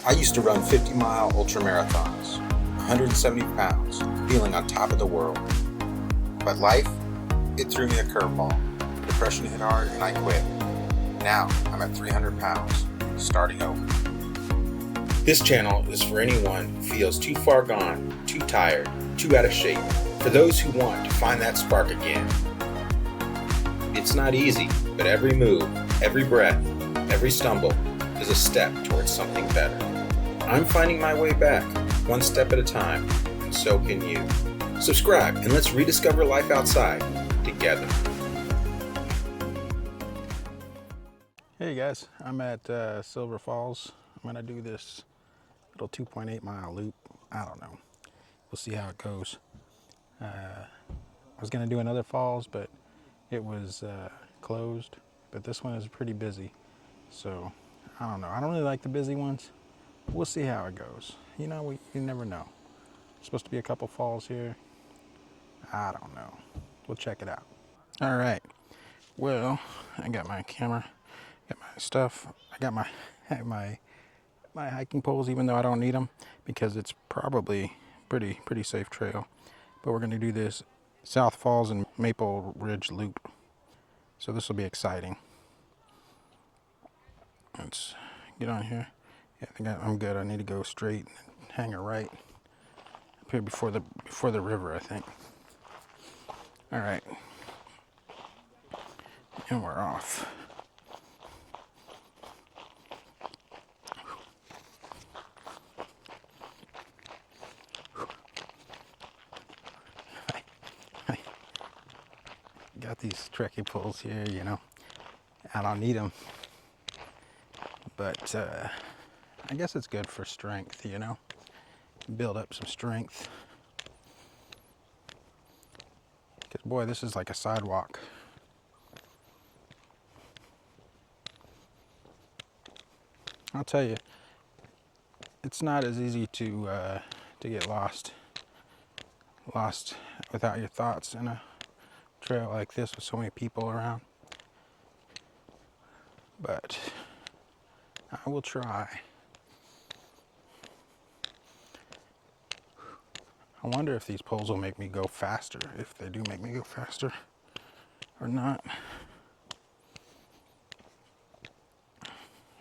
I used to run 50-mile ultra marathons, 170 pounds, feeling on top of the world. But life, it threw me a curveball. Depression hit hard and I quit. Now I'm at 300 pounds, starting over. This channel is for anyone who feels too far gone, too tired, too out of shape, for those who want to find that spark again. It's not easy, but every move, every breath, every stumble is a step towards something better. I'm finding my way back, one step at a time, and so can you. Subscribe and let's rediscover life outside together. Hey guys, I'm at Silver Falls. I'm gonna do this little 2.8 mile loop. I don't know. We'll see how it goes. I was gonna do another falls, but it was closed. But this one is pretty busy, so I don't know. I don't really like the busy ones. We'll see how it goes. You know, you never know. There's supposed to be a couple falls here. I don't know. We'll check it out. All right. Well, I got my camera, got my stuff. I got my hiking poles, even though I don't need them because it's probably pretty safe trail. But we're gonna do this South Falls and Maple Ridge loop. So this will be exciting. Let's get on here. Yeah, I think I'm good. I need to go straight and hang a right up here before the river, I think. All right, and we're off. Got these trekking poles here, you know. I don't need them, but I guess it's good for strength, you know. Build up some strength. Because boy, this is like a sidewalk. I'll tell you, it's not as easy to get lost without your thoughts in a trail like this with so many people around. But I will try. I wonder if these poles will make me go faster, if they do make me go faster or not.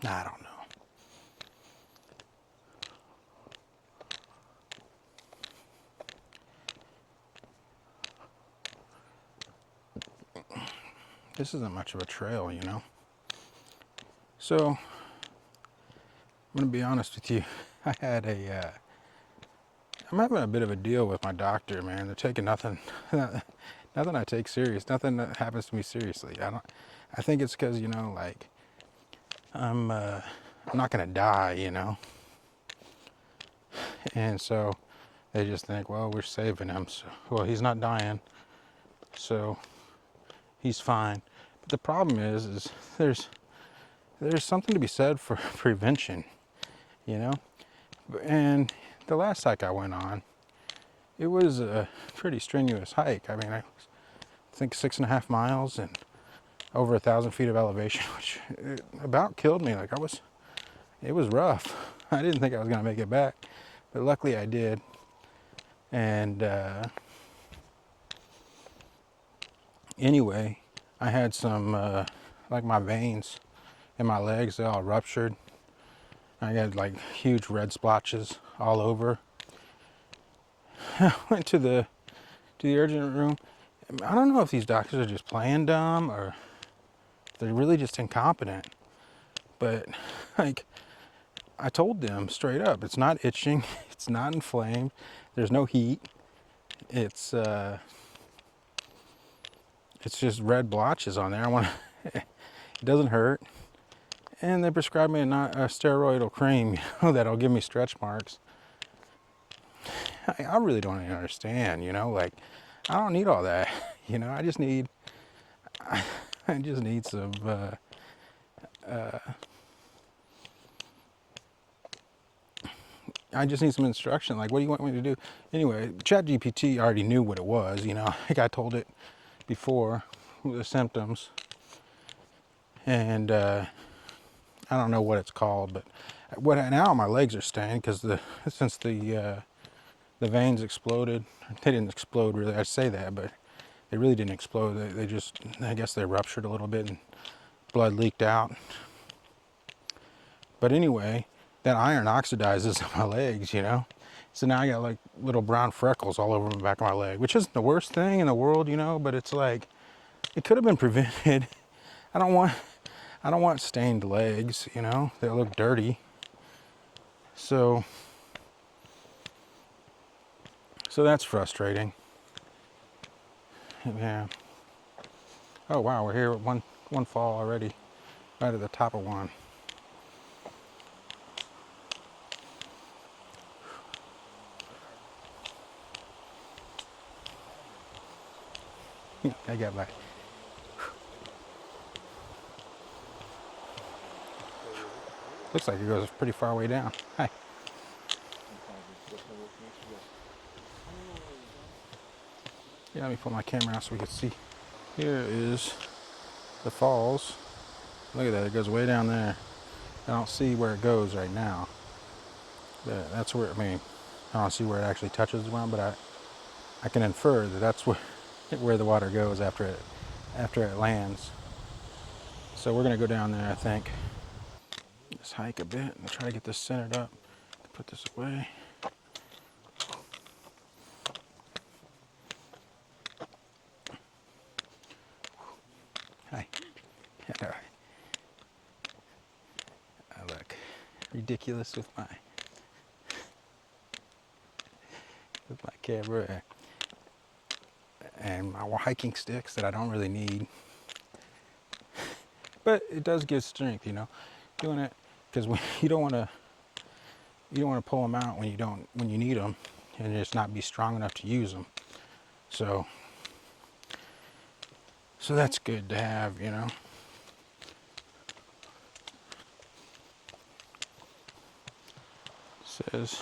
I don't know. This isn't much of a trail, you know. So, I'm gonna be honest with you. I'm having a bit of a deal with my doctor, man. They're taking nothing I take serious. Nothing that happens to me seriously. I think it's because, you know, like, I'm not gonna die, you know. And so they just think, well, we're saving him. So, well, he's not dying, so he's fine. But the problem is there's something to be said for prevention, you know. And the last hike I went on, it was a pretty strenuous hike. I mean, I think 6.5 miles and over 1,000 feet of elevation, which about killed me. Like it was rough. I didn't think I was gonna make it back, but luckily I did. And anyway, I had some, like my veins in my legs, they all ruptured. I got like huge red splotches all over. I went to the urgent room. I don't know if these doctors are just playing dumb or they're really just incompetent. But like, I told them straight up, it's not itching, it's not inflamed, there's no heat. It's just red blotches on there. It doesn't hurt. And they prescribed me a steroidal cream, you know, that'll give me stretch marks. I really don't even understand, you know, like, I don't need all that, you know. I just need some I just need some instruction. Like, what do you want me to do? Anyway, ChatGPT already knew what it was, you know. Like, I told it before the symptoms, and I don't know what it's called, but What now? My legs are stained because since the veins exploded. They didn't explode really. I say that, but they really didn't explode. They just, I guess they ruptured a little bit and blood leaked out. But anyway, that iron oxidizes on my legs, you know. So now I got like little brown freckles all over the back of my leg, which isn't the worst thing in the world, you know. But it's like it could have been prevented. I don't want stained legs, you know. They look dirty. So that's frustrating. Yeah. Oh wow, we're here at one fall already, right at the top of one. I got my. Looks like it goes pretty far way down. Hi. Yeah, let me put my camera out so we can see. Here is the falls. Look at that, it goes way down there. I don't see where it goes right now. But that's where, I mean, I don't see where it actually touches the ground, but I can infer that that's where the water goes after it lands. So we're gonna go down there, I think. Just hike a bit and try to get this centered up. Put this away. Hi. I look ridiculous with my camera and my hiking sticks that I don't really need. But it does give strength, you know, doing it because you don't want to pull them out when you need them and just not be strong enough to use them. So that's good to have, you know. It says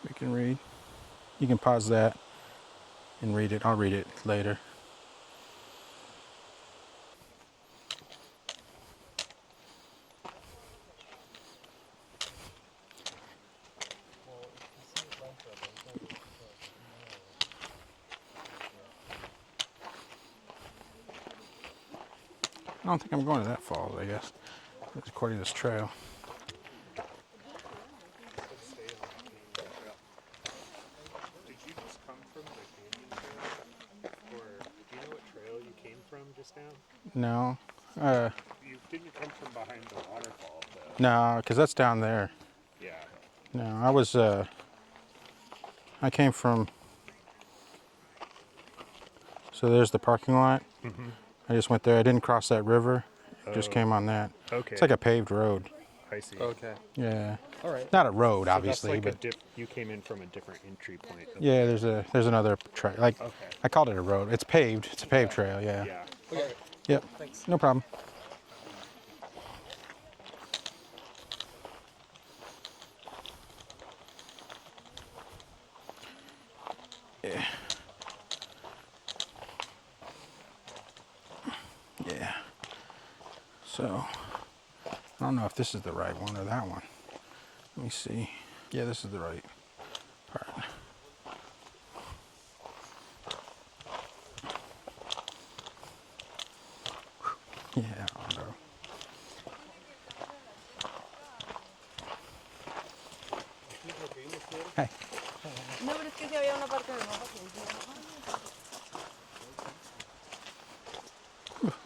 we can read. You can pause that and read it. I'll read it later. I don't think I'm going to that falls, I guess, according to this trail. Did you just come from the canyon trail? Or do you know what trail you came from just now? No. You didn't come from behind the waterfall, though. No, because that's down there. Yeah. No, I came from, so there's the parking lot. Mm-hmm. I just went there. I didn't cross that river. Just came on that. Okay. It's like a paved road. I see. Okay. Yeah. All right. Not a road, So obviously, that's like but you came in from a different entry point. yeah, there's another trail. Like Okay. I called it a road. It's paved. It's a paved trail. Yeah. Yeah. Okay. Yep. Thanks. No problem. Yeah. Yeah. So, I don't know if this is the right one or that one. Let me see. Yeah, this is the right part. Yeah, I don't know. Hey. No, pero es que si había una parte de mapa que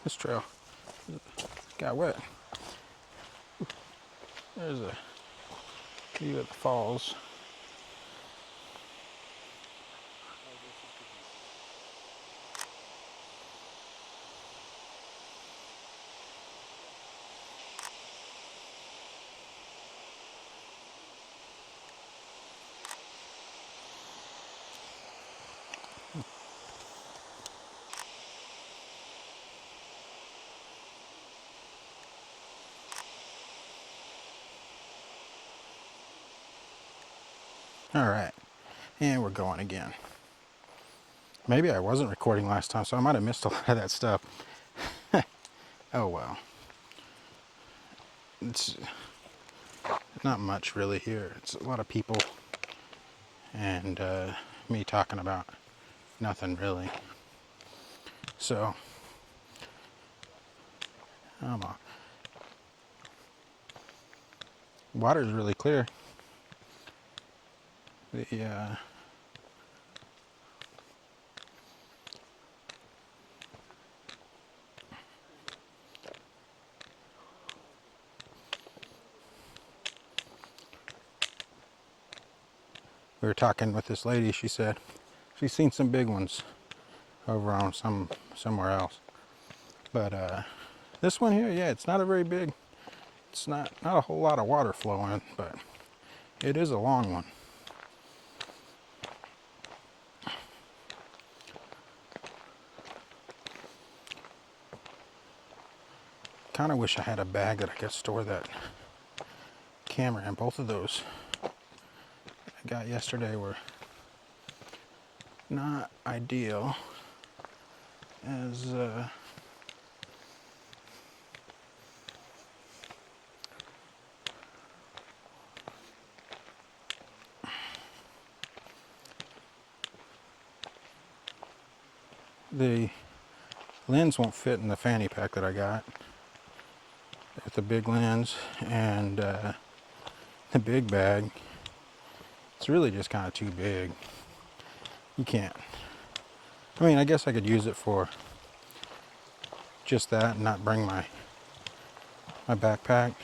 This trail got wet. There's a view of the falls. All right, and we're going again. Maybe I wasn't recording last time, so I might have missed a lot of that stuff. Oh well. it's not much really here. It's a lot of people and me talking about nothing really. So, I don't know. Water's really clear. The we were talking with this lady. She said she's seen some big ones over on somewhere else, but this one here, yeah, it's not a very big. It's not a whole lot of water flowing, but it is a long one. Kind of wish I had a bag that I could store that camera in. Both of those I got yesterday were not ideal, as the lens won't fit in the fanny pack that I got. With the big lens and the big bag, it's really just kind of too big. You can't. I mean, I guess I could use it for just that and not bring my backpack,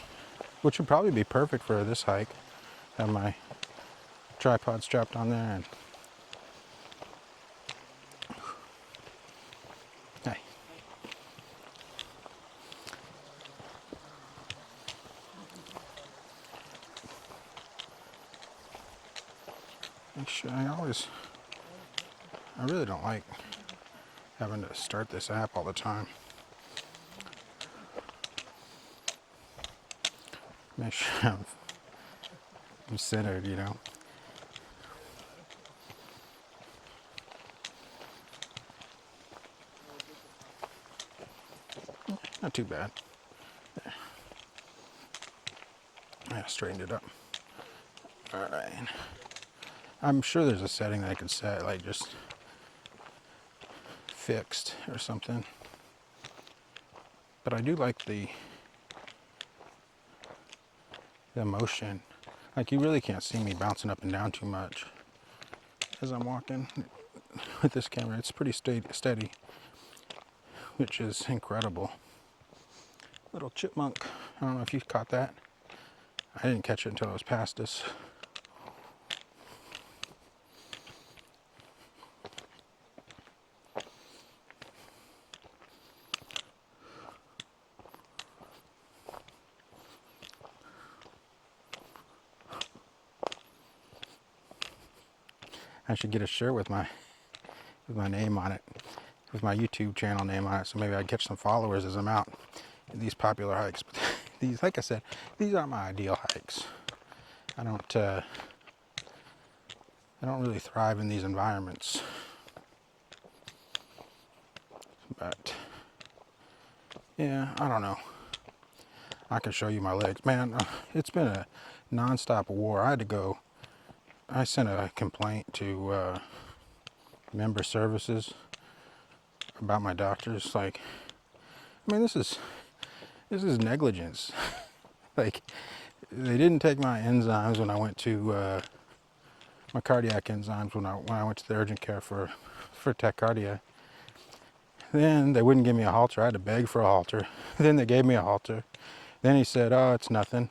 which would probably be perfect for this hike. Have my tripod strapped on there and hey. Make sure I really don't like having to start this app all the time. Make sure I'm centered, you know. Not too bad. I straightened it up. All right. I'm sure there's a setting that I could set, like just fixed or something. But I do like the motion. Like, you really can't see me bouncing up and down too much as I'm walking with this camera. It's pretty steady, which is incredible. Little chipmunk. I don't know if you caught that. I didn't catch it until I was past us. I should get a shirt with my name on it, with my YouTube channel name on it, so maybe I'd catch some followers as I'm out in these popular hikes. But these, like I said, these aren't my ideal hikes. I don't really thrive in these environments. But yeah, I don't know. I can show you my legs, man. It's been a non-stop war. I sent a complaint to member services about my doctors. Like, I mean, this is negligence. Like, they didn't take my enzymes when I went to my cardiac enzymes when I went to the urgent care for tachycardia. Then they wouldn't give me a halter. I had to beg for a halter. Then they gave me a halter. Then he said, "Oh, it's nothing."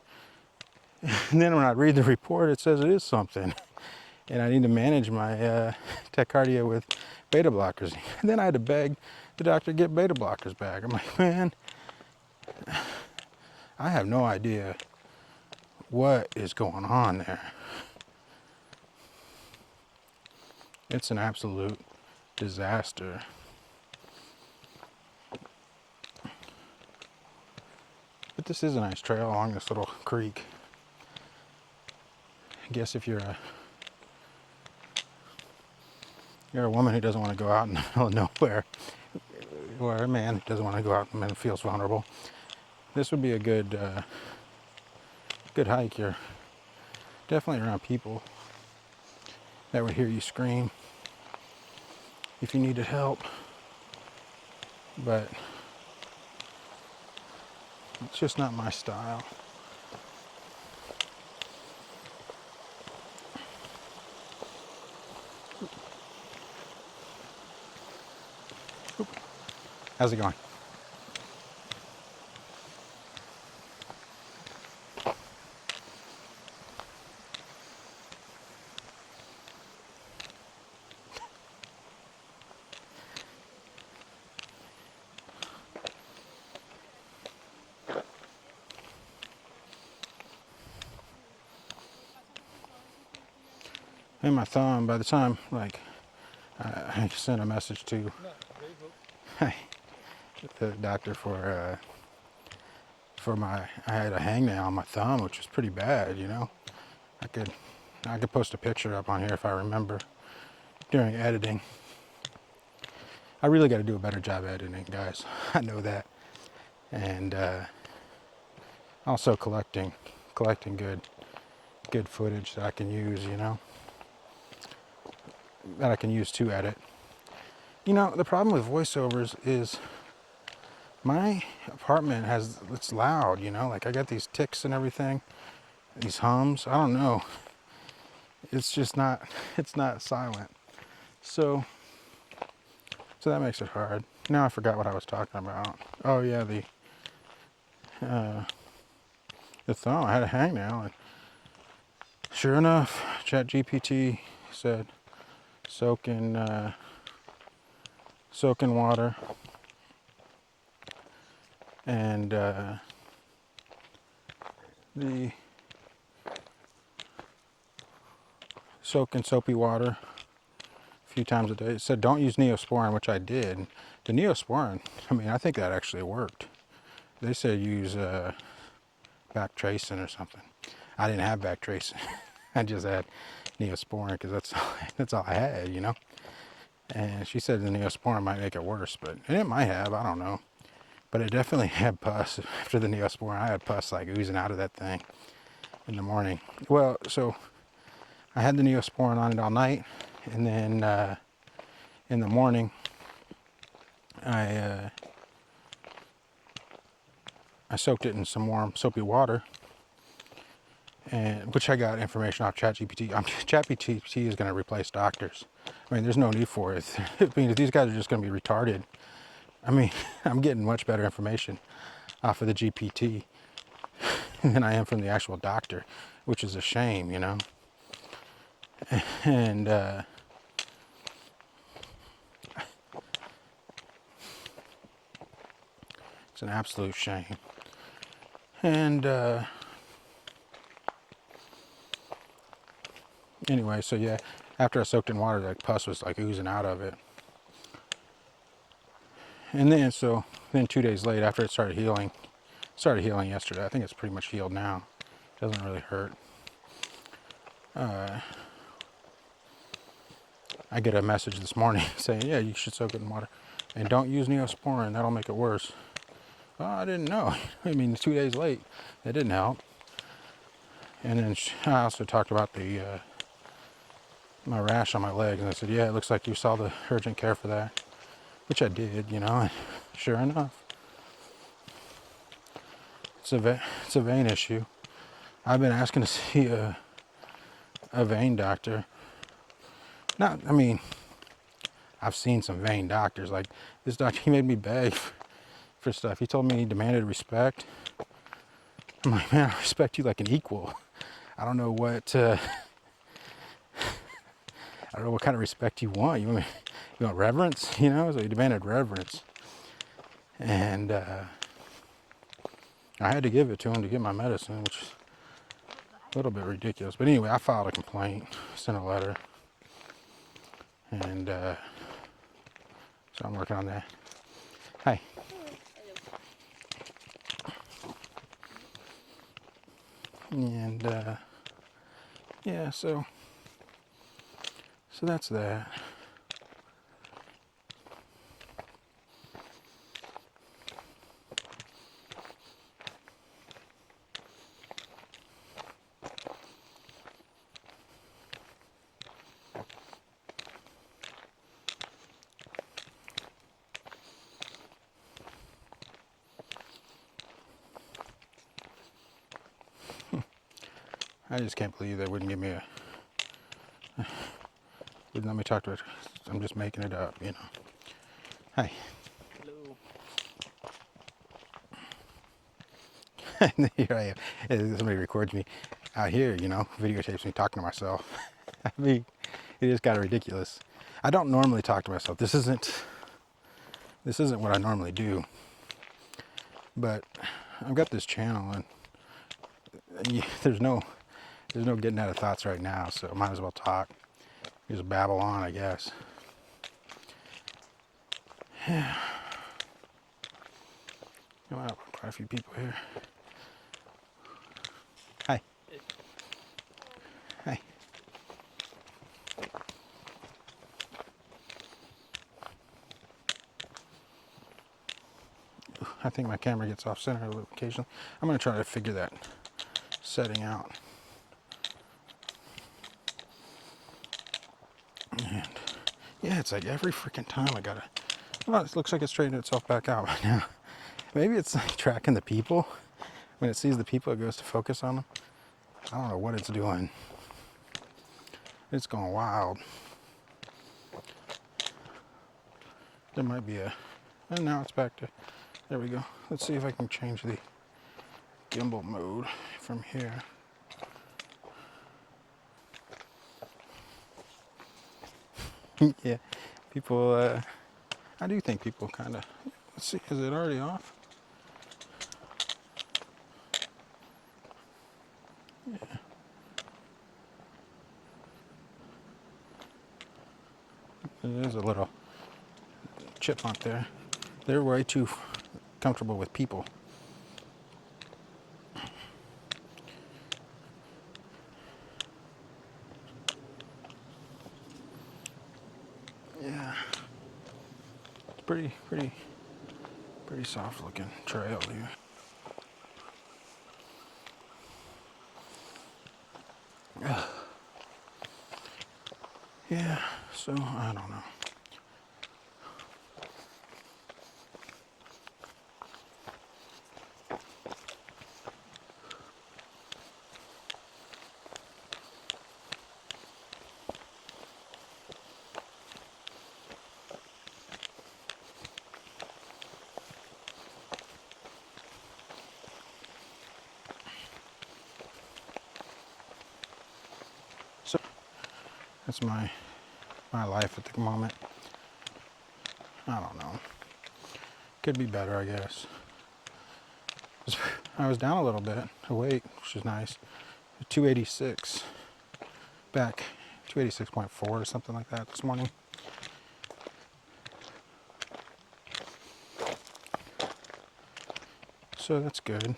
And then when I read the report, it says it is something. And I need to manage my tachycardia with beta blockers. And then I had to beg the doctor to get beta blockers back. I'm like, man, I have no idea what is going on there. It's an absolute disaster. But this is a nice trail along this little creek. I guess if you're a woman who doesn't want to go out in the middle of nowhere, or a man who doesn't want to go out and feels vulnerable, this would be a good good hike, you're definitely around people that would hear you scream if you needed help. But it's just not my style. How's it going? In my thumb, by the time, like, I sent a message to the doctor for my, I had a hangnail on my thumb, which was pretty bad, you know. I could post a picture up on here if I remember during editing. I really got to do a better job editing, guys. I know that. And also collecting good footage that I can use, you know, that I can use to edit. You know, the problem with voiceovers is my apartment it's loud, you know, like I got these ticks and everything, these hums. I don't know. It's just not, it's not silent. So that makes it hard. Now I forgot what I was talking about. Oh yeah, the thumb. I had a hangnail, and sure enough, ChatGPT said soak in water and the soak in soapy water a few times a day. It said don't use Neosporin, which I did. The Neosporin, I mean, I think that actually worked. They said use back tracing or something. I didn't have back tracing. I just had Neosporin because that's all I had, you know. And she said the Neosporin might make it worse, and it might have, I don't know. But it definitely had pus. After the Neosporin, I had pus like oozing out of that thing in the morning. Well, so I had the Neosporin on it all night, and then in the morning, I soaked it in some warm soapy water, and which I got information off ChatGPT. ChatGPT is going to replace doctors. I mean, there's no need for it. I mean, if these guys are just going to be retarded, I mean, I'm getting much better information off of the GPT than I am from the actual doctor, which is a shame, you know. And it's an absolute shame. And anyway, so yeah, after I soaked in water, like pus was like oozing out of it. And then 2 days later, after it started healing yesterday. I think it's pretty much healed now. It doesn't really hurt. I get a message this morning saying, yeah, you should soak it in water. And don't use Neosporin, that'll make it worse. Well, I didn't know. I mean, 2 days late, it didn't help. And then I also talked about my rash on my leg, and I said, yeah, it looks like you saw the urgent care for that. Which I did, you know, and sure enough, it's a vein issue. I've been asking to see a vein doctor. I mean, I've seen some vein doctors. Like this doctor, he made me beg for stuff. He told me he demanded respect. I'm like, man, I respect you like an equal. I don't know what kind of respect you want. You want reverence, you know? So he demanded reverence. And I had to give it to him to get my medicine, which is a little bit ridiculous. But anyway, I filed a complaint, sent a letter. And so I'm working on that. Hi. And yeah, so that's that. I just can't believe they wouldn't give me a, wouldn't let me talk to her. I'm just making it up, you know. Hi. Hello. Here I am. And somebody records me out here, you know, videotapes me talking to myself. I mean, it is kind of ridiculous. I don't normally talk to myself. This isn't what I normally do. But I've got this channel, and there's no getting out of thoughts right now, so I might as well talk. Just babble on, I guess. Yeah. Wow, quite a few people here. Hi. Hi. I think my camera gets off center a little occasionally. I'm going to try to figure that setting out. And yeah, it's like every freaking time I gotta. Well, it looks like it's straightening itself back out right now. Maybe it's like tracking the people. When it sees the people, it goes to focus on them. I don't know what it's doing. It's going wild. There might be a. And now it's back to. There we go. Let's see if I can change the gimbal mode from here. Yeah, people, I do think people kind of, let's see, is it already off? Yeah. There's a little chipmunk there. They're way too comfortable with people. Yeah. It's pretty soft looking trail here. Yeah, so I don't know. So that's my life at the moment. I don't know. Could be better, I guess. I was down a little bit of weight, which is nice. 286 back, 286.4 or something like that this morning. So that's good.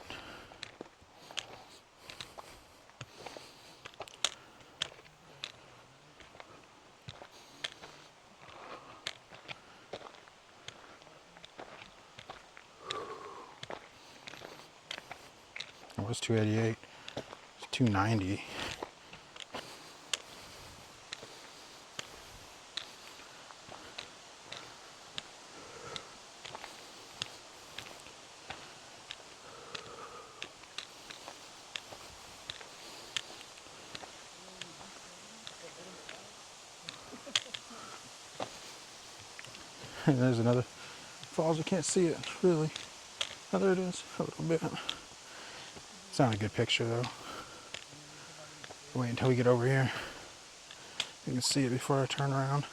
It was 288, it's 290. And there's another falls. You can't see it really. Oh, there it is, a little bit. It's not a good picture though. Wait until we get over here. You can see it before I turn around.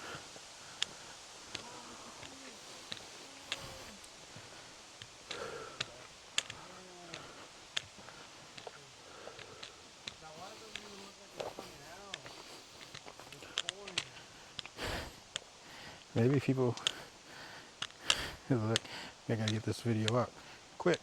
Maybe people, look, I gotta get this video up quick.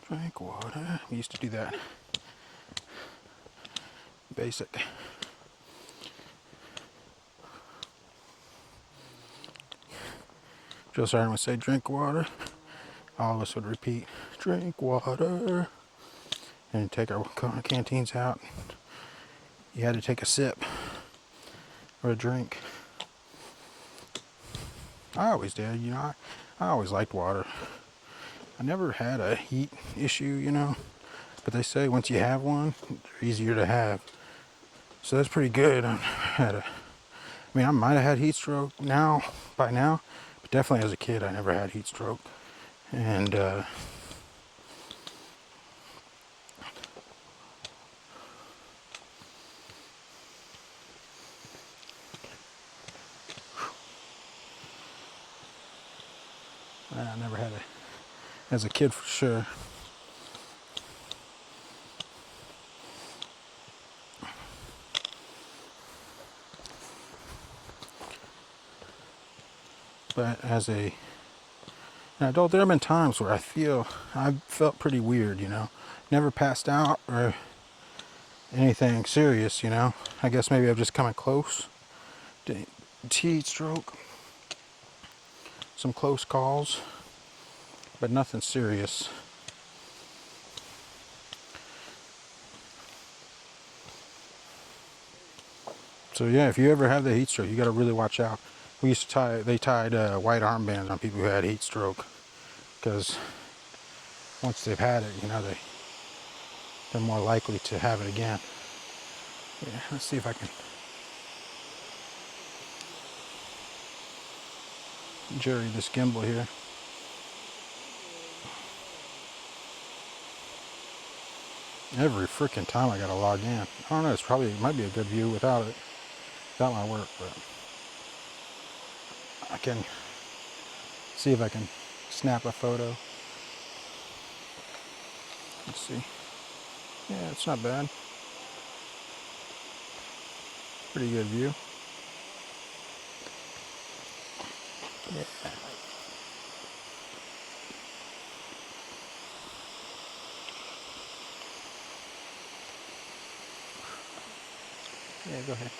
Drink water. We used to do that. Basic. Drill sergeant would say, drink water. All of us would repeat, drink water. And take our canteens out. You had to take a sip or a drink. I always did, you know, I always liked water. I never had a heat issue, you know, but they say once you have one, they're easier to have. So that's pretty good. I might have had heat stroke by now, but definitely as a kid, I never had heat stroke. And I never had it as a kid for sure. But as an adult, there have been times where I felt pretty weird, you know. Never passed out or anything serious, you know. I guess maybe I'm just coming close to heat stroke. Some close calls, but nothing serious. So yeah, if you ever have the heat stroke, you got to really watch out. They tied white armbands on people who had heat stroke, because once they've had it, you know, they're more likely to have it again. Yeah, let's see if I can jerry this gimbal here. Every freaking time I gotta log in. I don't know, it might be a good view without my work, but I can see if I can snap a photo. Let's see. Yeah, it's not bad. Pretty good view. Yeah. Yeah, go ahead.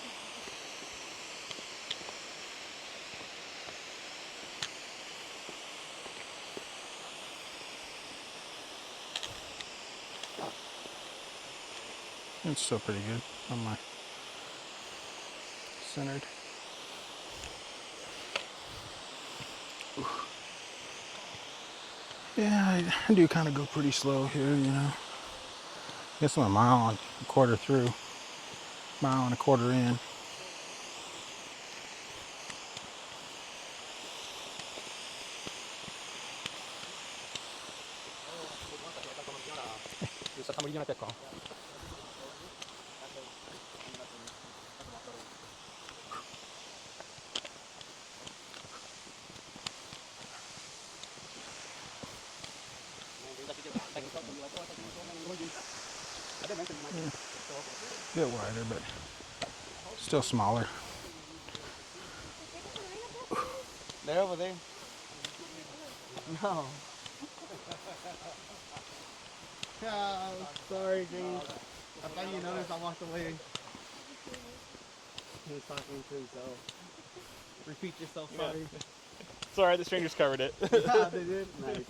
It's still pretty good on my centered. Yeah, I do kind of go pretty slow here, you know. I guess I'm a mile and a quarter through, mile and a quarter in. A bit wider, but still smaller. They're over there. No. Sorry, James. I thought you noticed I walked away. He was talking to himself. Repeat yourself, sorry. Yeah. It's alright, the strangers covered it. Yeah, they did? Nice.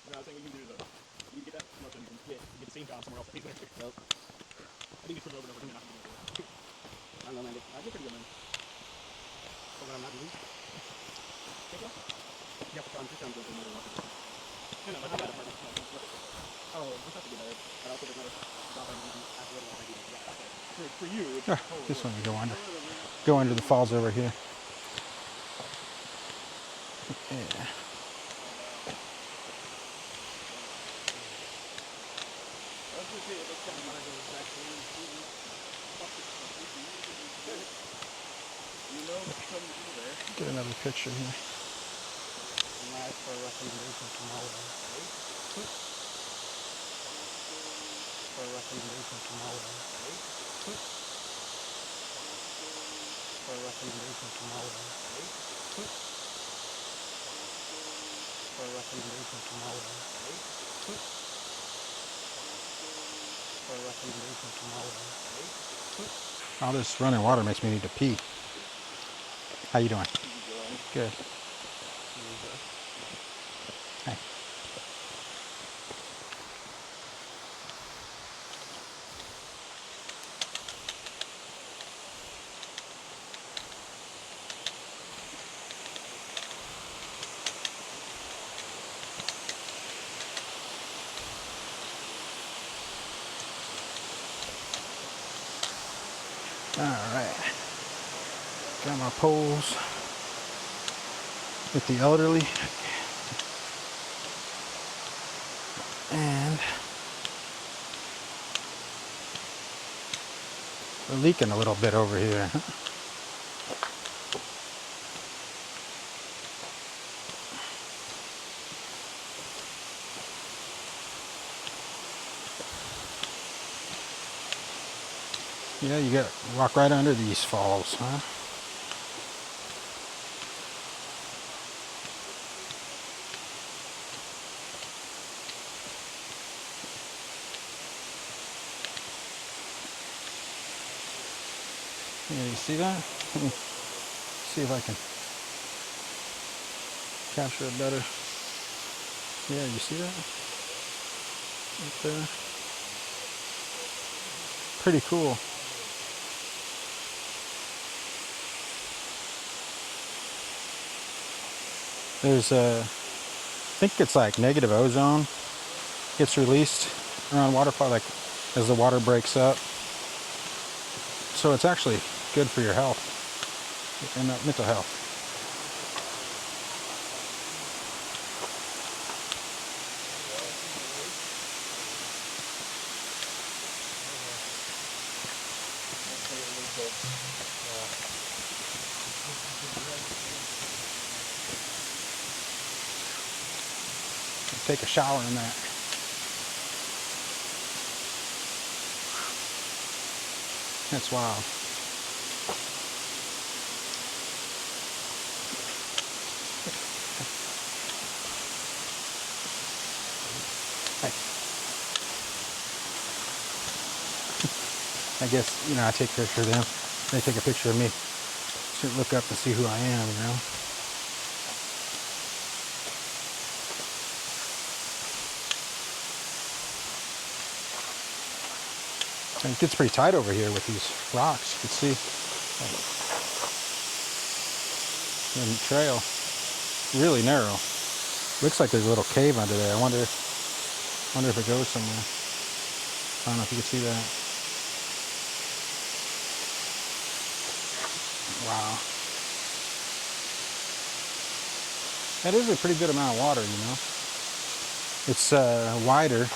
No, I was saying what you can do is, you can get that promotion, you can get the same job somewhere else. Nope. I think it's over and over again. I don't know, man. I did pretty good, man. So what I'm not doing? Take off? Yeah, I'm just going to go to another one. No, I have that apartment. Oh, this has to be better. But also there's another job I'm doing after what I do. Yeah, okay. For you, it's This one we go under the falls over here. Yeah. Get another picture here. Nice for a recommendation from all of them. For a recommendation from all of them. For a recommendation from all of them. For a recommendation from all of them. For a recommendation from all of them. All this running water makes me need to pee. How you doing? Good. my poles with the elderly. And we're leaking a little bit over here. Yeah, you got to walk right under these falls, huh? Yeah, you see that? Let me see if I can capture it better. Yeah, you see that? Right there. Pretty cool. There's I think it's like negative ozone gets released around waterfall, like as the water breaks up. So it's actually good for your health and mental health. Take a shower in that. That's wild. I guess, you know, I take a picture of them. They take a picture of me. Should look up and see who I am, you know. And it gets pretty tight over here with these rocks. You can see the trail, really narrow. Looks like there's a little cave under there. I wonder if it goes somewhere. I don't know if you can see that. Wow. That is a pretty good amount of water, you know. It's wider.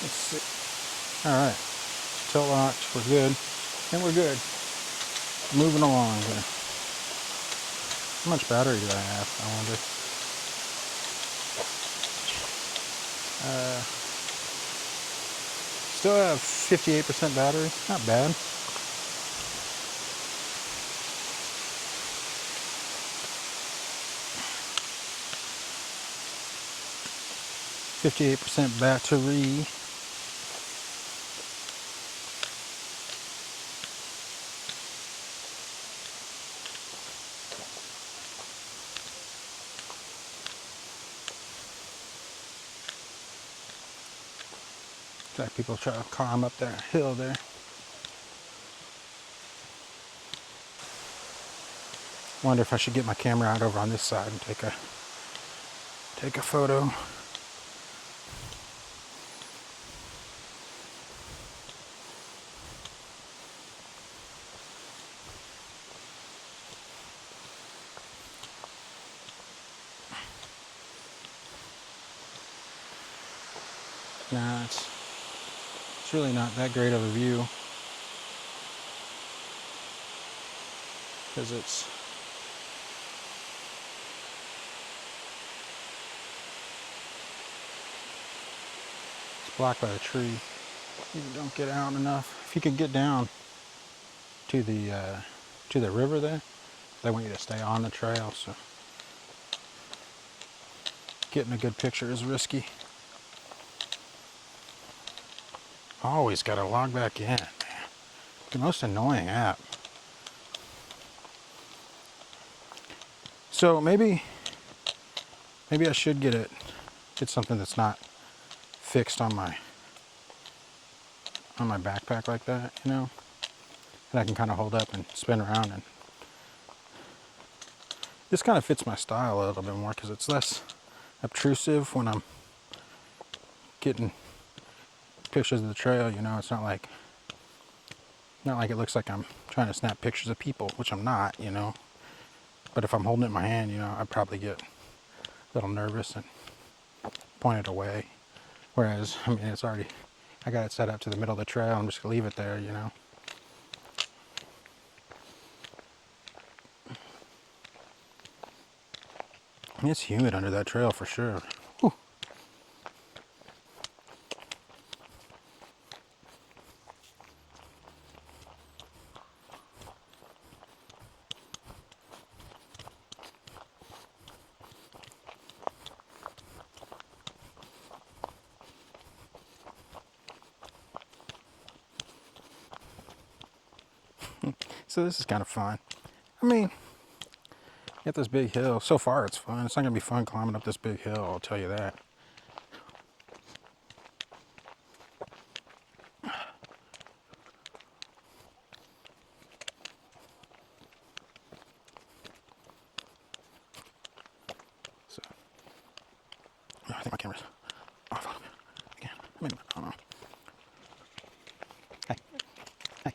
Let's see. All right. Tilt locked. We're good. And we're good. Moving along here. How much battery do I have? I wonder. Still have 58% battery. Not bad. %58 battery. Like people try to climb up that hill there. Wonder if I should get my camera out over on this side and take a photo. Nah, it's really not that great of a view because it's blocked by the tree. You don't get out enough. If you could get down to the river there, they want you to stay on the trail, so getting a good picture is risky. Always got to log back in, man. The most annoying app. So maybe I should get something that's not fixed on my backpack like that, you know, that I can kind of hold up and spin around. And this kind of fits my style a little bit more because it's less obtrusive when I'm getting pictures of the trail, you know. It's not like it looks like I'm trying to snap pictures of people, which I'm not, you know. But if I'm holding it in my hand, you know, I'd probably get a little nervous and point it away. Whereas, I mean, it's already, I got it set up to the middle of the trail. I'm just gonna leave it there, you know. It's humid under that trail for sure. Whew. So this is kind of fun. I mean, get this big hill. So far it's fun. It's not gonna be fun climbing up this big hill, I'll tell you that. So, oh, I think my camera's off a little bit. Again, maybe, I don't know. Hey, hey.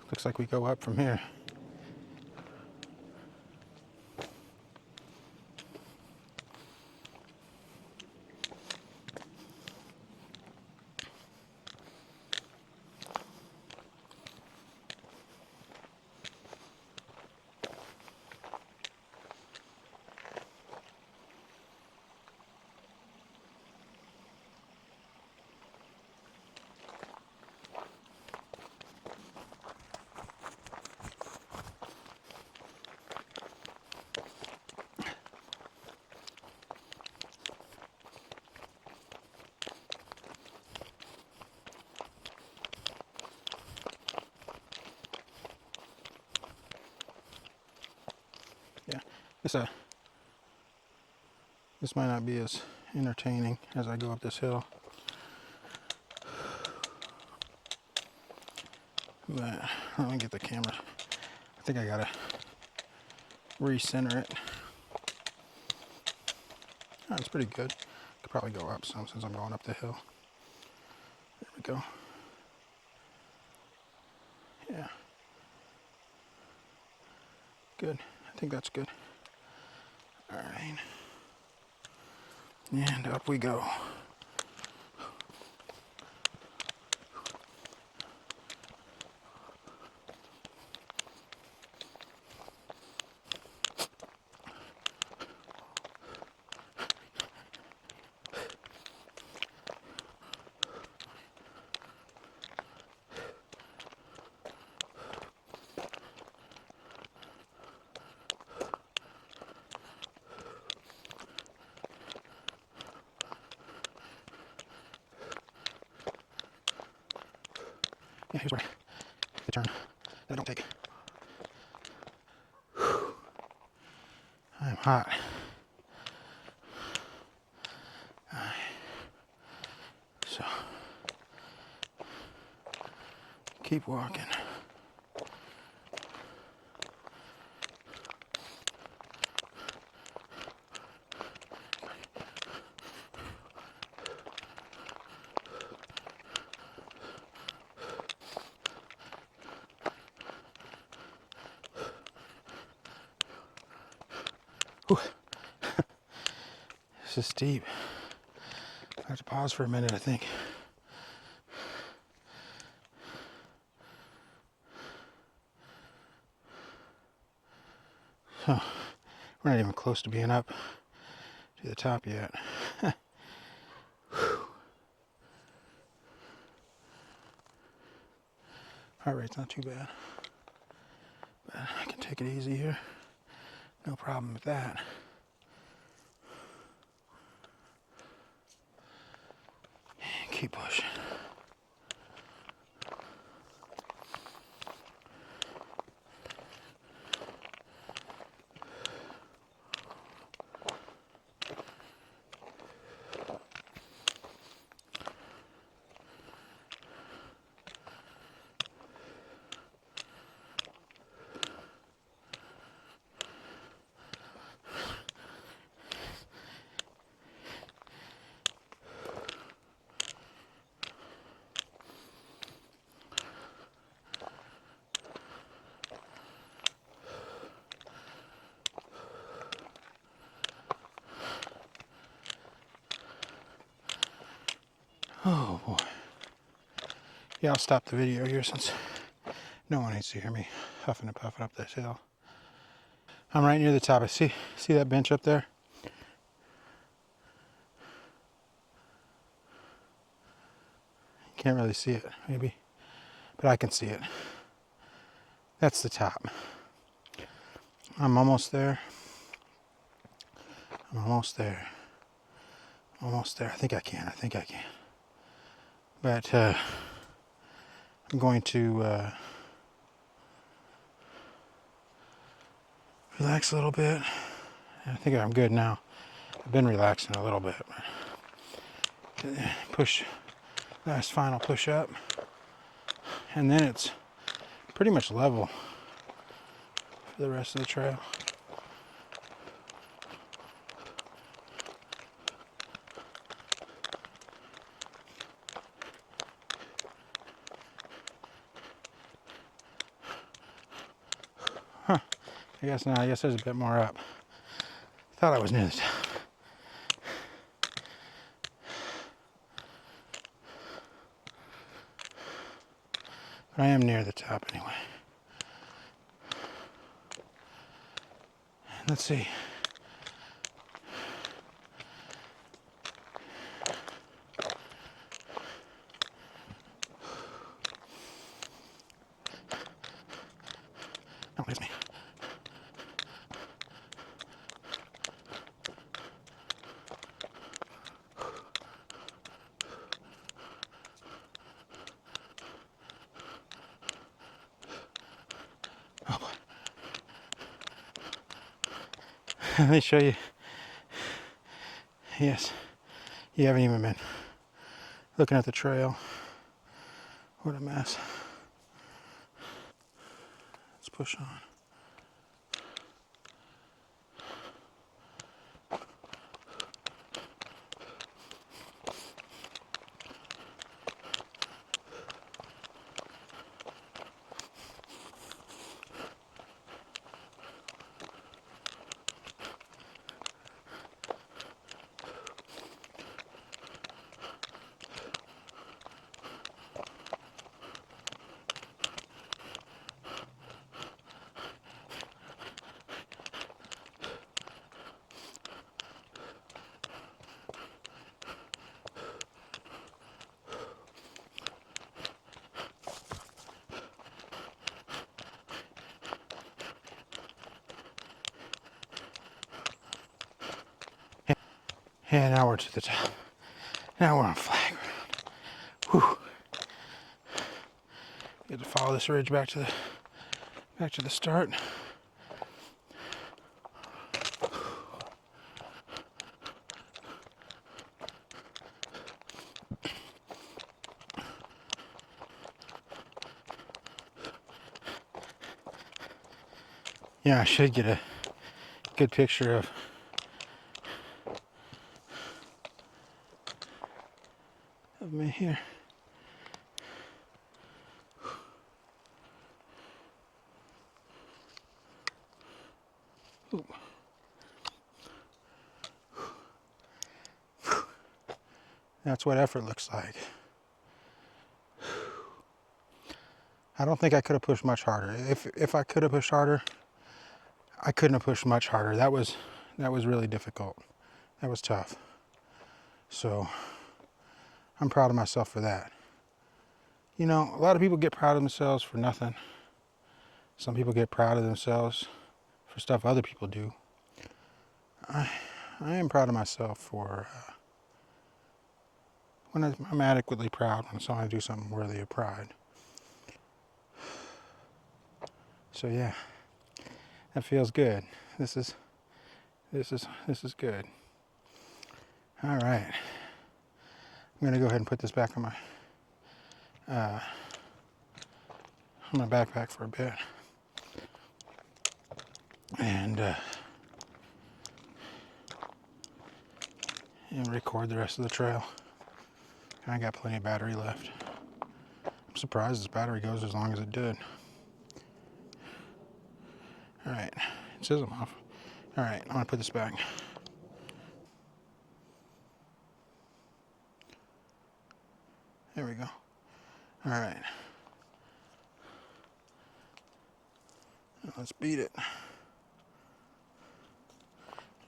Looks like we go up from here. Yeah, this might not be as entertaining as I go up this hill. But let me get the camera. I think I gotta recenter it. Oh, it's pretty good. Could probably go up some since I'm going up the hill. There we go. Yeah. Good. I think that's good. All right. And up we go. Yeah, here's where the turn that I don't take. Whew. I'm hot. So, keep walking. Whew. This is steep. I have to pause for a minute, I think. Huh. We're not even close to being up to the top yet. Heart rate's not too bad. But I can take it easy here. No problem with that. keep pushing. Oh boy. Yeah, I'll stop the video here since no one needs to hear me huffing and puffing up this hill. I'm right near the top. I see that bench up there? You can't really see it, maybe, but I can see it. That's the top. I'm almost there. I'm almost there. Almost there. I think I can. But I'm going to relax a little bit. I think I'm good now. I've been relaxing a little bit. Push, last final push up. And then it's pretty much level for the rest of the trail. Huh. I guess not. I guess there's a bit more up. Thought I was near the top. But I am near the top anyway. Let's see. Don't miss me. Oh boy. Let me show you. Yes, you haven't even been looking at the trail. What a mess. Let's push on. Yeah, now we're to the top. Now we're on flat ground. Whew. We have to follow this ridge back to the start. Yeah, I should get a good picture of me here. Ooh. That's what effort looks like. I don't think I could have pushed much harder. If I could have pushed harder, I couldn't have pushed much harder. That was really difficult. That was tough. So I'm proud of myself for that. You know, a lot of people get proud of themselves for nothing. Some people get proud of themselves for stuff other people do. I am proud of myself for when I'm adequately proud when I do something worthy of pride. So yeah, that feels good. This is good. All right, I'm gonna go ahead and put this back on my backpack for a bit, and record the rest of the trail. I got plenty of battery left. I'm surprised this battery goes as long as it did. All right, it says I'm off. All right, I'm gonna put this back. There we go. All right. Let's beat it.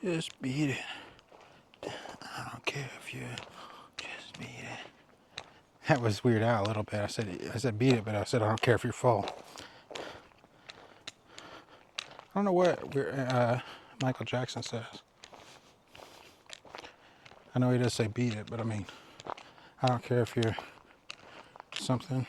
Just beat it. I don't care if you just beat it. That was weird out a little bit. I said beat it, but I said I don't care if you're full. I don't know what Michael Jackson says. I know he does say beat it, but I mean, I don't care if you're something.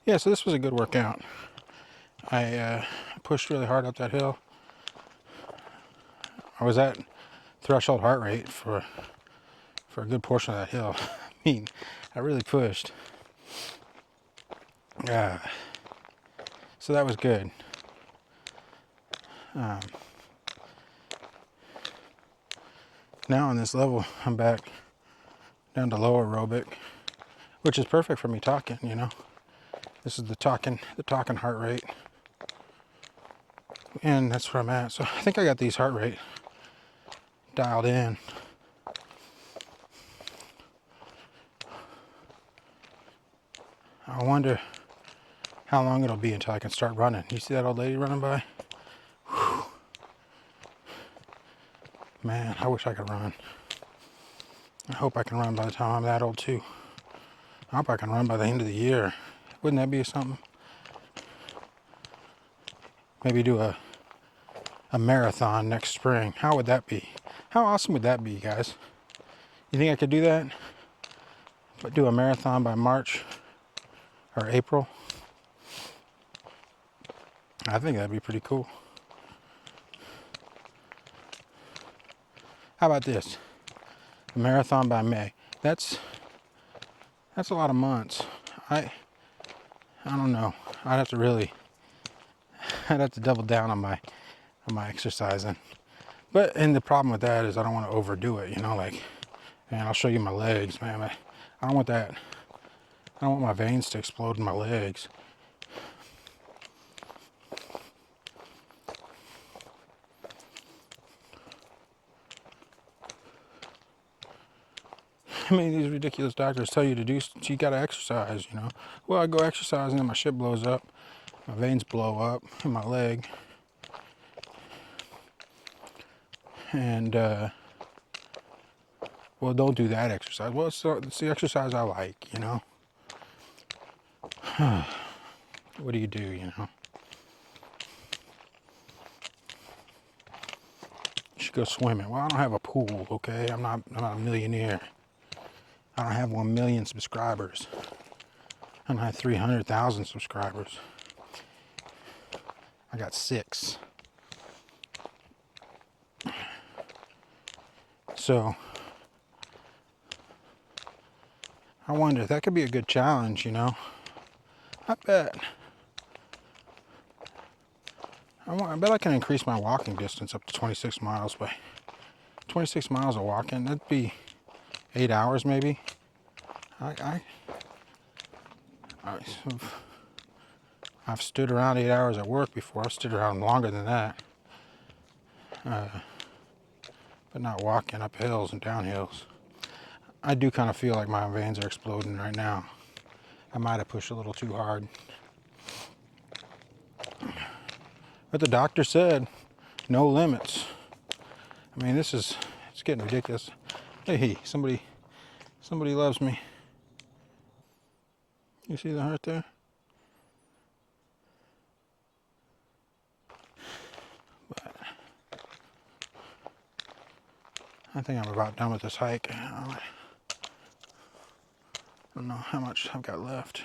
Yeah, so this was a good workout. I pushed really hard up that hill. I was at threshold heart rate for a good portion of that hill. I mean, I really pushed. So that was good. Now on this level, I'm back down to low aerobic, which is perfect for me talking, you know. This is the talking heart rate. And that's where I'm at. So I think I got these heart rate dialed in. I wonder how long it'll be until I can start running. You see that old lady running by? Whew. Man, I wish I could run. I hope I can run by the time I'm that old too. I hope I can run by the end of the year. Wouldn't that be something? Maybe do a marathon next spring. How would that be? How awesome would that be, guys? You think I could do that? But do a marathon by March or April? I think that'd be pretty cool. How about this? A marathon by May. That's a lot of months. I don't know. I'd have to double down on my exercising. And the problem with that is I don't want to overdo it, you know, like, man, I'll show you my legs, man. I don't want that. I don't want my veins to explode in my legs. I mean, these ridiculous doctors tell you to do, you gotta exercise, you know. Well, I go exercise and then my shit blows up. My veins blow up in my leg. And, well, don't do that exercise. Well, it's the exercise I like, you know. What do, you know? You should go swimming. Well, I don't have a pool, okay? I'm not a millionaire. I don't have 1 million subscribers. I don't have 300,000 subscribers. I got 6. So, I wonder if that could be a good challenge, you know? I bet I can increase my walking distance up to 26 miles by 26 miles of walking. That'd be 8 hours maybe. I've stood around 8 hours at work before. I've stood around longer than that. But not walking up hills and down hills. I do kind of feel like my veins are exploding right now. I might have pushed a little too hard. But the doctor said no limits. I mean, it's getting ridiculous. Hey, somebody loves me. You see the heart there? But I think I'm about done with this hike. I don't know how much I've got left.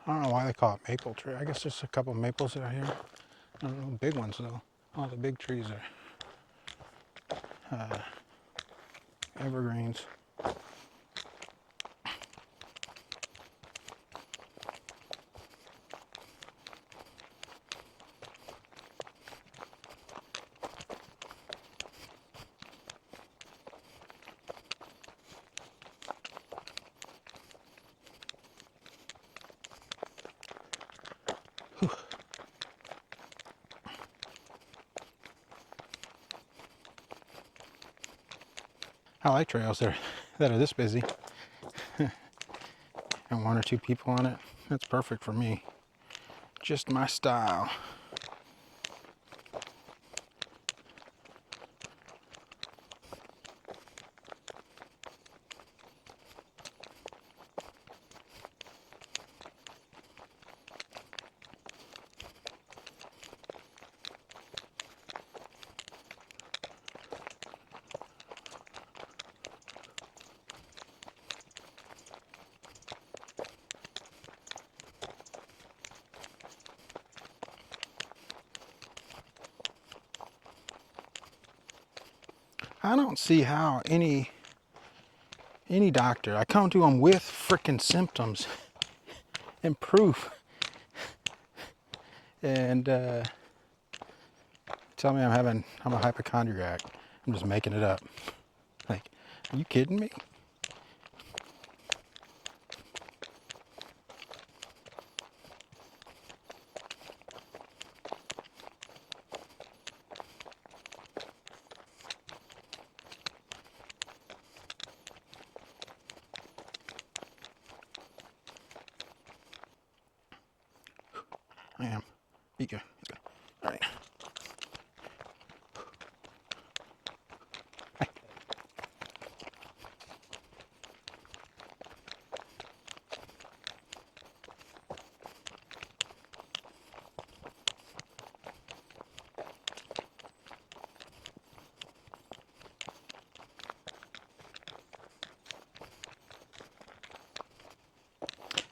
I don't know why they call it maple tree. I guess there's a couple of maples out here. I don't know, big ones though. All the big trees are evergreens. I like trails that are this busy. And one or two people on it. That's perfect for me. Just my style. I don't see how any doctor, I come to them with freaking symptoms and proof, and tell me I'm a hypochondriac. I'm just making it up. Like, are you kidding me? I am. You go. Let's go. All right. Hi.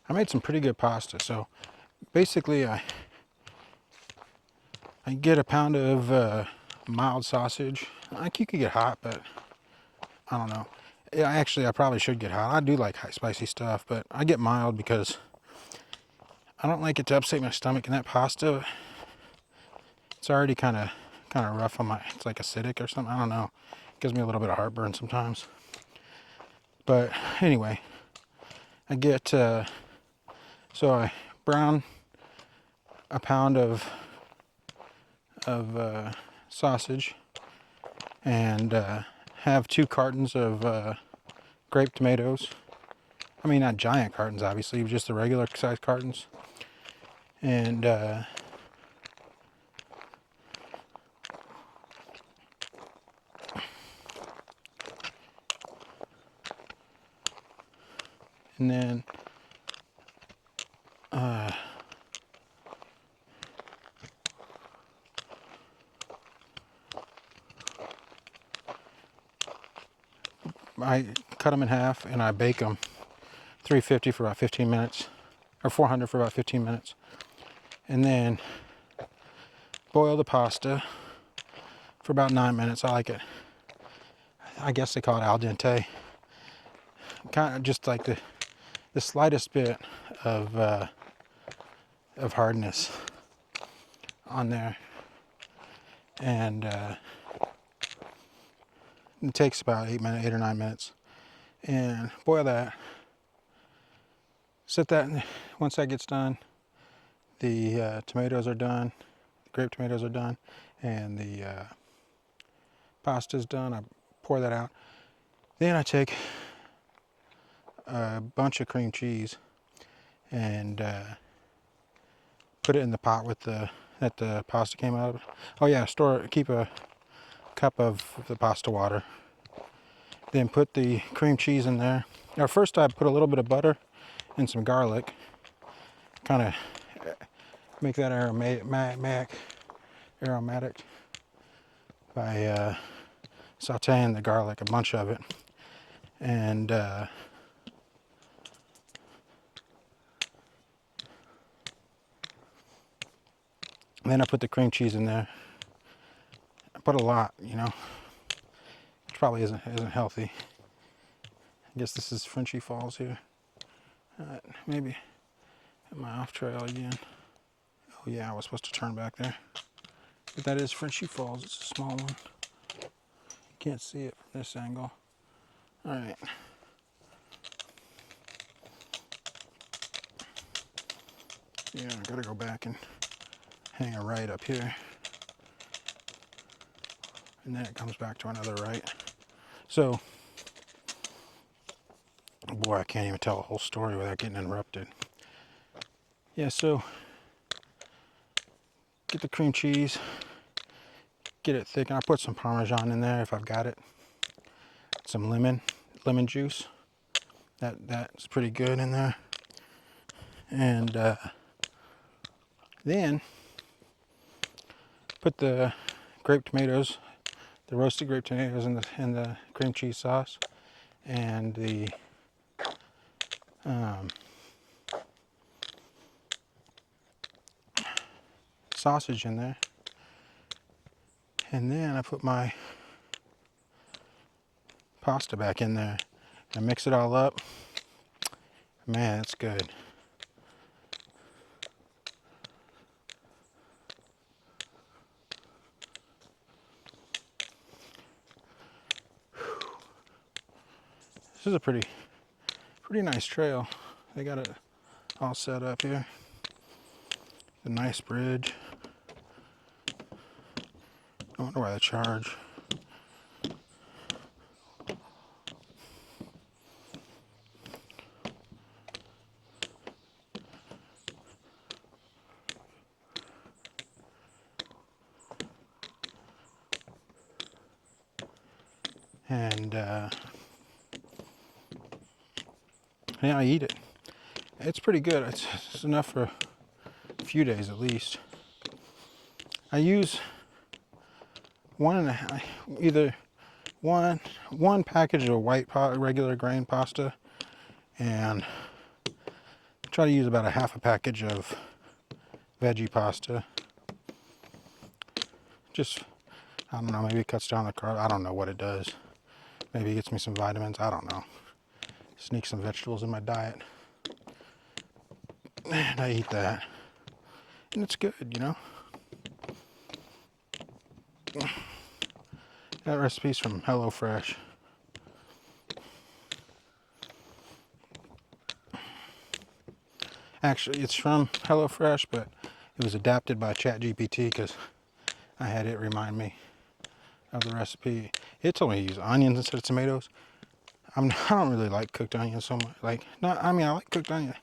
I made some pretty good pasta. So basically, I get a pound of mild sausage. Like, you could get hot, but I don't know. Yeah, actually, I probably should get hot. I do like high spicy stuff, but I get mild because I don't like it to upset my stomach. And that pasta, it's already kind of rough on my. It's like acidic or something. I don't know. It gives me a little bit of heartburn sometimes. But anyway, I get so I brown a pound of sausage and have 2 cartons of grape tomatoes. I mean, not giant cartons, obviously, just the regular size cartons. And then I cut them in half and I bake them 350 for about 15 minutes, or 400 for about 15 minutes. And then boil the pasta for about 9 minutes. I like it. I guess they call it al dente. Kind of just like the slightest bit of hardness on there. And it takes about 8 or 9 minutes. And boil that. Set that in. Once that gets done, the tomatoes are done. The grape tomatoes are done, and the pasta's done. I pour that out. Then I take a bunch of cream cheese and put it in the pot with that the pasta came out of. Oh yeah, keep a cup of the pasta water. Then put the cream cheese in there. Now first I put a little bit of butter and some garlic. Kind of make that aromatic by sauteing the garlic, a bunch of it. And then I put the cream cheese in there. I put a lot, you know, which probably isn't healthy. I guess this is Frenchie Falls here. Maybe am I off trail again? Oh yeah, I was supposed to turn back there. But that is Frenchie Falls. It's a small one. Can't see it from this angle. All right. Yeah, I gotta go back and hang a right up here. And then it comes back to another right. So, boy, I can't even tell a whole story without getting interrupted. Yeah, so get the cream cheese, get it thick, and I put some Parmesan in there if I've got it. Some lemon juice. That's pretty good in there. And then put the grape tomatoes, the roasted grape tomatoes in the cream cheese sauce, and the sausage in there. And then I put my pasta back in there and mix it all up. Man, it's good. This is a pretty nice trail. They got it all set up here. A nice bridge. I wonder why they charge. And yeah, I eat it. It's pretty good. It's enough for a few days at least. I use either one package of regular grain pasta, and try to use about a half a package of veggie pasta. Just, I don't know, maybe it cuts down the carb. I don't know what it does. Maybe it gets me some vitamins. I don't know. Sneak some vegetables in my diet. And I eat that. And it's good, you know. That recipe's from HelloFresh. Actually, it's from HelloFresh, but it was adapted by ChatGPT because I had it remind me of the recipe. It told me to use onions instead of tomatoes. I don't really like cooked onions so much. I like cooked onions.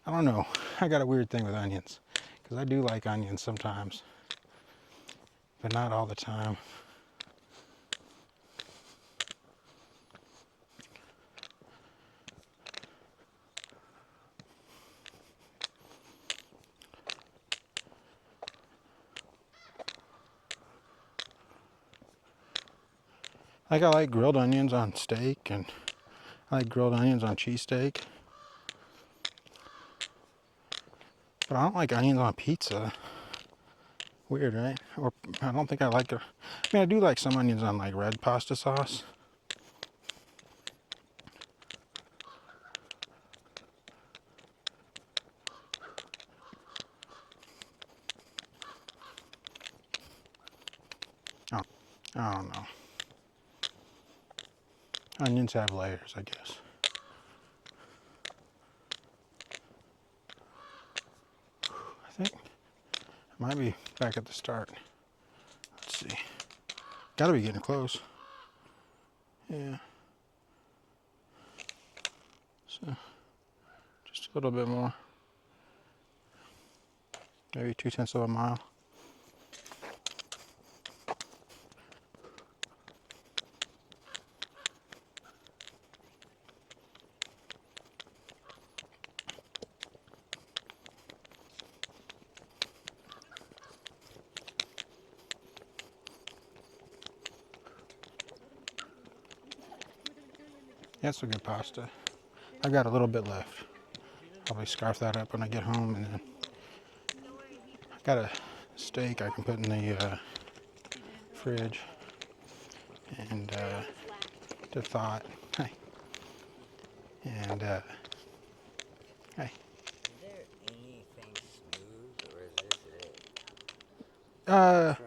I don't know. I got a weird thing with onions because I do like onions sometimes, but not all the time. I like grilled onions on steak, and I like grilled onions on cheesesteak. But I don't like onions on pizza. Weird, right? Or I don't think I like it. I mean, I do like some onions on like red pasta sauce. Oh, I don't know. Onions have layers, I guess. I think I might be back at the start. Let's see. Gotta be getting close. Yeah. So just a little bit more. Maybe 2/10 of a mile. That's a good pasta. I got a little bit left. Probably scarf that up when I get home, and then I got a steak I can put in the fridge. And to thought, hey, and hey. Is there anything smooth, or is this it? Trails.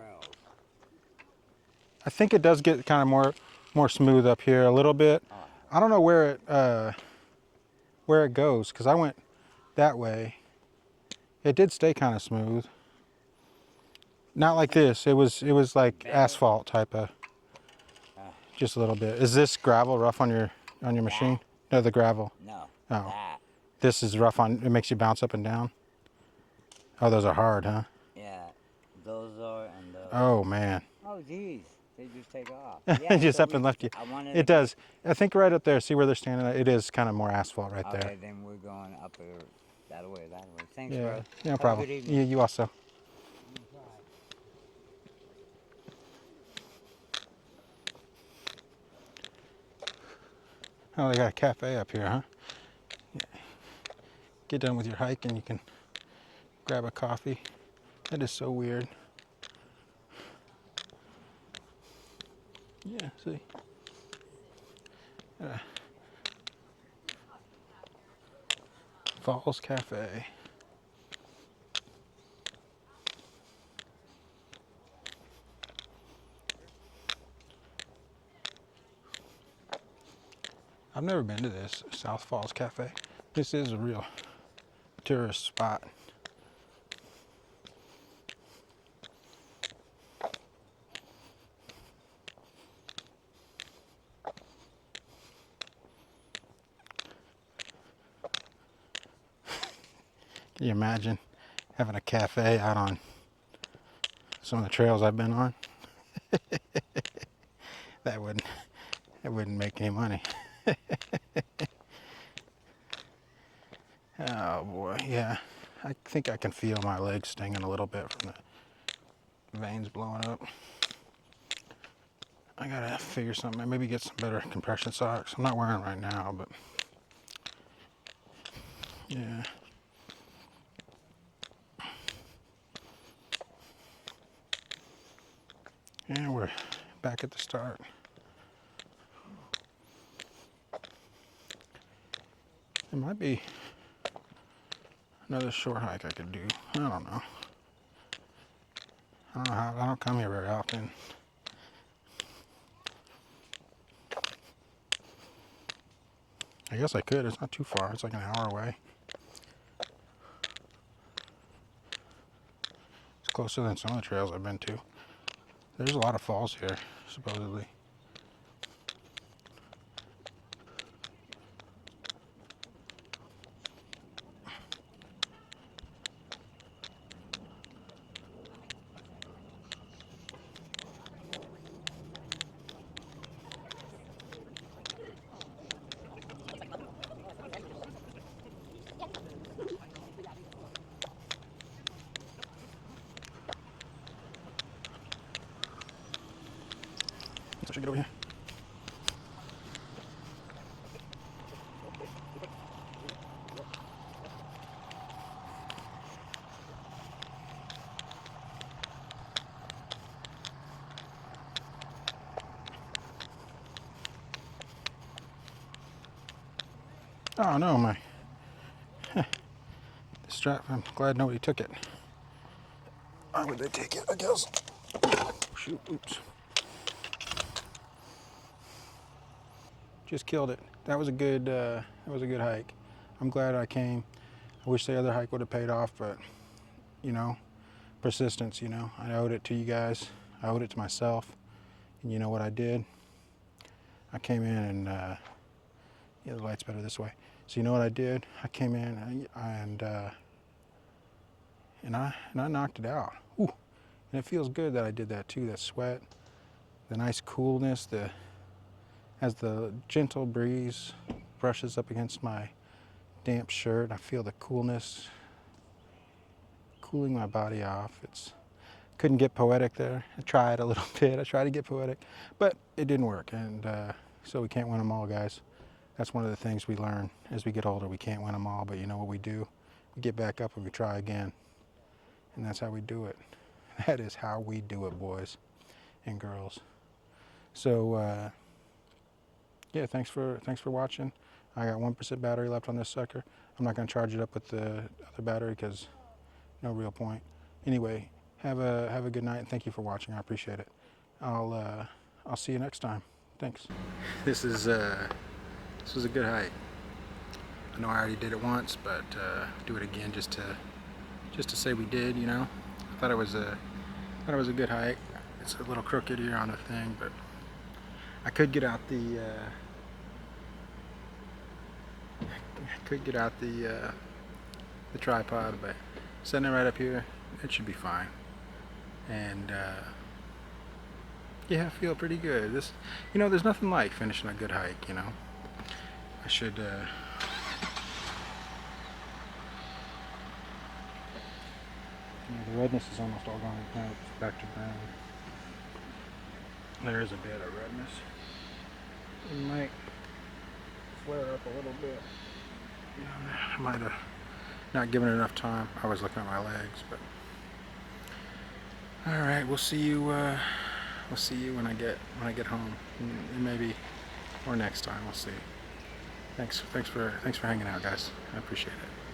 I think it does get kind of more smooth up here a little bit. I don't know where it goes, because I went that way. It did stay kind of smooth. Not like this. It was like asphalt type of. Just a little bit. Is this gravel rough on your machine? No, the gravel. No. Oh. That. This is rough on. It makes you bounce up and down. Oh, those are hard, huh? Yeah. Those are and those. Oh man. Oh geez. They just take off. Yeah, Just so up and left you. I wanted It does. I think right up there. See where they're standing? It is kind of more asphalt right there. Okay, then we're going up that way. Thanks, Yeah. bro. No Have a problem. good evening. Yeah, you also. Oh, they got a cafe up here, huh? Yeah. Get done with your hike and you can grab a coffee. That is so weird. Yeah, see? Falls Cafe. I've never been to this South Falls Cafe. This is a real tourist spot. Can you imagine having a cafe out on some of the trails I've been on? That wouldn't make any money. Oh boy, yeah. I think I can feel my legs stinging a little bit from the veins blowing up. I gotta figure something, maybe get some better compression socks. I'm not wearing them right now, but yeah. And we're back at the start. There might be another short hike I could do. I don't know. I don't come here very often. I guess I could. It's not too far. It's like an hour away. It's closer than some of the trails I've been to. There's a lot of falls here, supposedly. I should get over here. Oh no, my strap. I'm glad nobody took it. Why would they take it? I guess. Shoot! Oops. Just killed it. That was a good. That was a good hike. I'm glad I came. I wish the other hike would have paid off, but you know, persistence. You know, I owed it to you guys. I owed it to myself. And you know what I did? I came in and yeah, the light's better this way. So you know what I did? I came in and I knocked it out. Ooh. And it feels good that I did that too. That sweat, the nice coolness, as the gentle breeze brushes up against my damp shirt, I feel the coolness cooling my body off. Couldn't get poetic there. I tried a little bit. I tried to get poetic, but it didn't work. And so we can't win them all, guys. That's one of the things we learn as we get older. We can't win them all, but you know what we do? We get back up and we try again. And that's how we do it. That is how we do it, boys and girls. So yeah, thanks for watching. I got 1% battery left on this sucker. I'm not going to charge it up with the other battery because no real point. Anyway, have a good night and thank you for watching. I appreciate it. I'll see you next time. Thanks. This was a good hike. I know I already did it once, but do it again just to say we did. You know, I thought it was a good hike. It's a little crooked here on the thing, but I could get out the tripod, but setting it right up here, it should be fine. And yeah, I feel pretty good. This, you know, there's nothing like finishing a good hike. You know, I should. The redness is almost all gone. Now it's back to brown. There is a bit of redness. It might flare up a little bit. I might have not given it enough time. I was looking at my legs, but all right. We'll see you. We'll see you when I get home, and maybe or next time. We'll see. Thanks for hanging out, guys. I appreciate it.